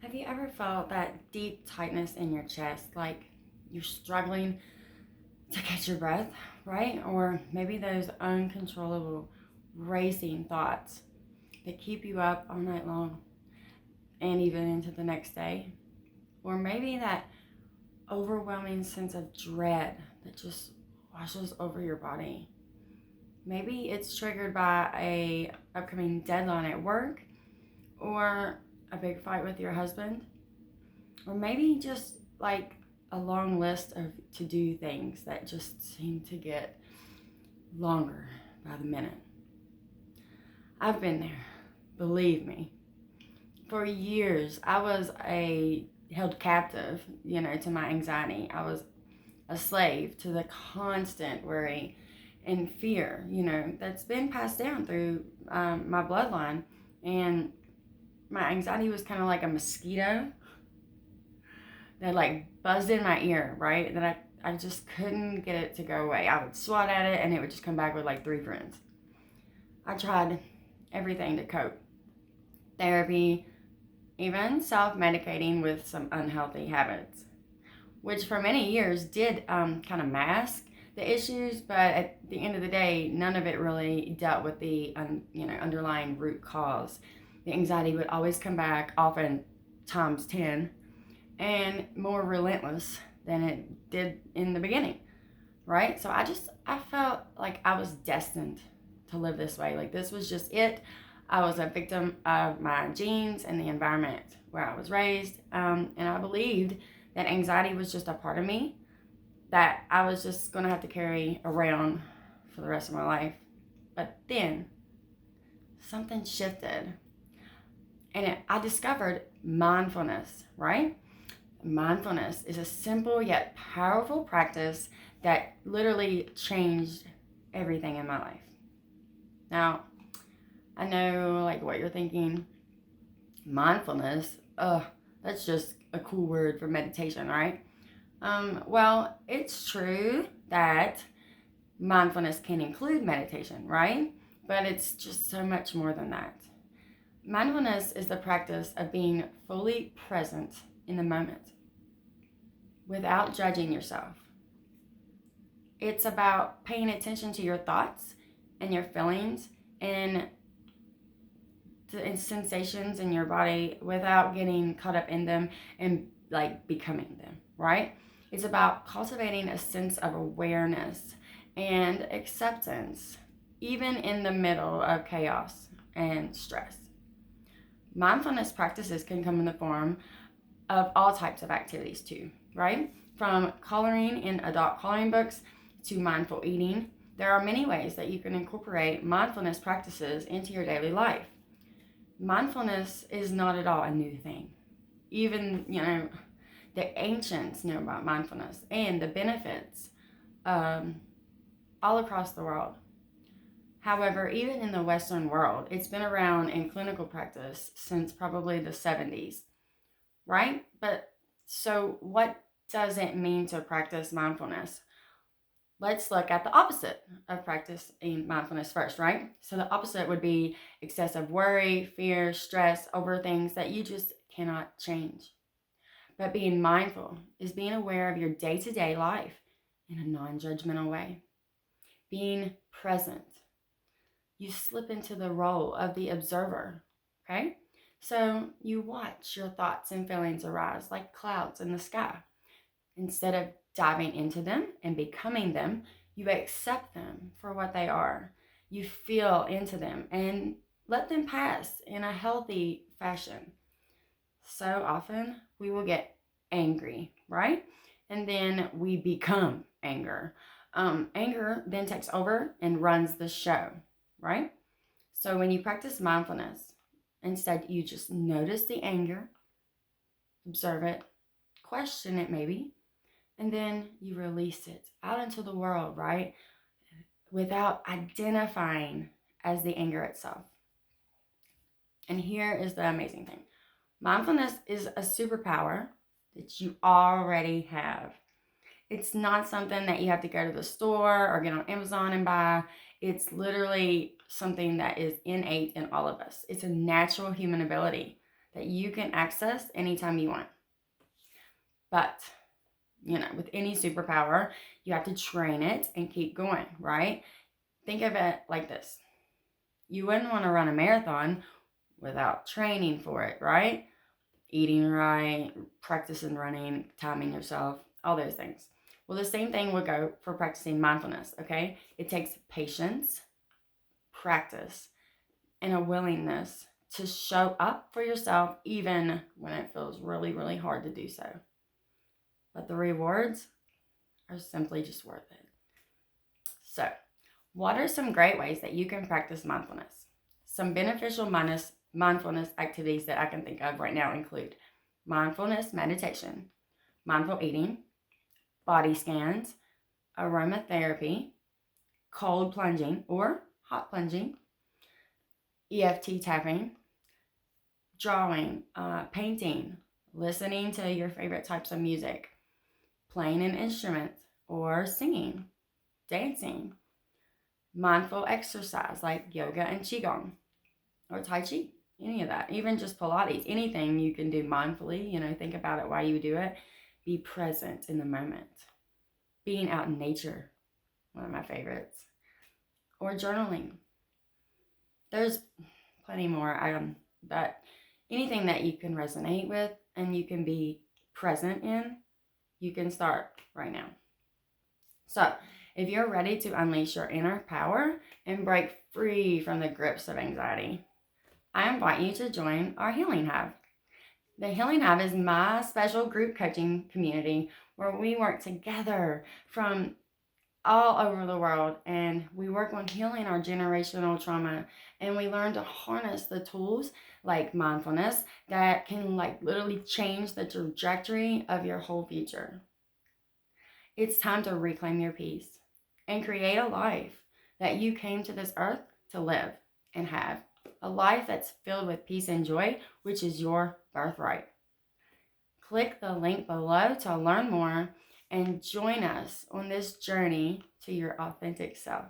Have you ever felt that deep tightness in your chest, like you're struggling to catch your breath, right? Or maybe those uncontrollable racing thoughts that keep you up all night long and even into the next day? Or maybe that overwhelming sense of dread that just washes over your body. Maybe it's triggered by a upcoming deadline at work or a big fight with your husband, or maybe just like a long list of to do things that just seem to get longer by the minute. I've been there, believe me. For years, I was held captive, to my anxiety. I was a slave to the constant worry and fear, that's been passed down through my bloodline. And my anxiety was kind of like a mosquito that like buzzed in my ear, right? That I just couldn't get it to go away. I would swat at it and it would just come back with like three friends. I tried everything to cope. Therapy, even self-medicating with some unhealthy habits, which for many years did kind of mask the issues, but at the end of the day, none of it really dealt with the underlying root cause. The anxiety would always come back, often times 10, and more relentless than it did in the beginning, right? So I felt like I was destined to live this way. Like this was just it. I was a victim of my genes and the environment where I was raised. And I believed that anxiety was just a part of me that I was just going to have to carry around for the rest of my life. But then something shifted and I discovered mindfulness, right? Mindfulness is a simple yet powerful practice that literally changed everything in my life. Now, I know like what you're thinking. Mindfulness, that's just a cool word for meditation, right? Well, it's true that mindfulness can include meditation, right? But it's just so much more than that. Mindfulness is the practice of being fully present in the moment without judging yourself. It's about paying attention to your thoughts and your feelings and sensations in your body without getting caught up in them and like becoming them, right? It's about cultivating a sense of awareness and acceptance, even in the middle of chaos and stress. Mindfulness practices can come in the form of all types of activities too, right? From coloring in adult coloring books to mindful eating, there are many ways that you can incorporate mindfulness practices into your daily life. Mindfulness is not at all a new thing. Even, the ancients knew about mindfulness and the benefits all across the world. However, even in the Western world, it's been around in clinical practice since probably the 70s, right? But so what does it mean to practice mindfulness? Let's look at the opposite of practicing mindfulness first, right? So the opposite would be excessive worry, fear, stress over things that you just cannot change. But being mindful is being aware of your day-to-day life in a non-judgmental way. Being present. You slip into the role of the observer, okay? So you watch your thoughts and feelings arise like clouds in the sky. Instead of diving into them and becoming them, you accept them for what they are. You feel into them and let them pass in a healthy fashion. So often we will get angry, right? And then we become anger. Anger then takes over and runs the show, right? So when you practice mindfulness, instead you just notice the anger, observe it, question it maybe, and then you release it out into the world, right? Without identifying as the anger itself. And here is the amazing thing. Mindfulness is a superpower that you already have. It's not something that you have to go to the store or get on Amazon and buy. It's literally something that is innate in all of us. It's a natural human ability that you can access anytime you want. But, with any superpower, you have to train it and keep going, right? Think of it like this. You wouldn't want to run a marathon without training for it, right? Eating right, practicing running, timing yourself, all those things. Well, the same thing would go for practicing mindfulness, okay? It takes patience, practice, and a willingness to show up for yourself even when it feels really, really hard to do so. But the rewards are simply just worth it. So, what are some great ways that you can practice mindfulness? Some beneficial mindfulness activities that I can think of right now include mindfulness meditation, mindful eating, body scans, aromatherapy, cold plunging or hot plunging, EFT tapping, drawing, painting, listening to your favorite types of music, playing an instrument or singing, dancing, mindful exercise like yoga and qigong or tai chi, any of that, even just Pilates, anything you can do mindfully, think about it while you do it. Be present in the moment. Being out in nature, one of my favorites, or journaling. There's plenty more, but anything that you can resonate with and you can be present in, you can start right now. So, if you're ready to unleash your inner power and break free from the grips of anxiety, I invite you to join our Healing Hub. The Healing Hub is my special group coaching community where we work together from all over the world and we work on healing our generational trauma, and we learn to harness the tools like mindfulness that can literally change the trajectory of your whole future. It's time to reclaim your peace and create a life that you came to this earth to live and have. A life that's filled with peace and joy, which is your birthright. Click the link below to learn more and join us on this journey to your authentic self.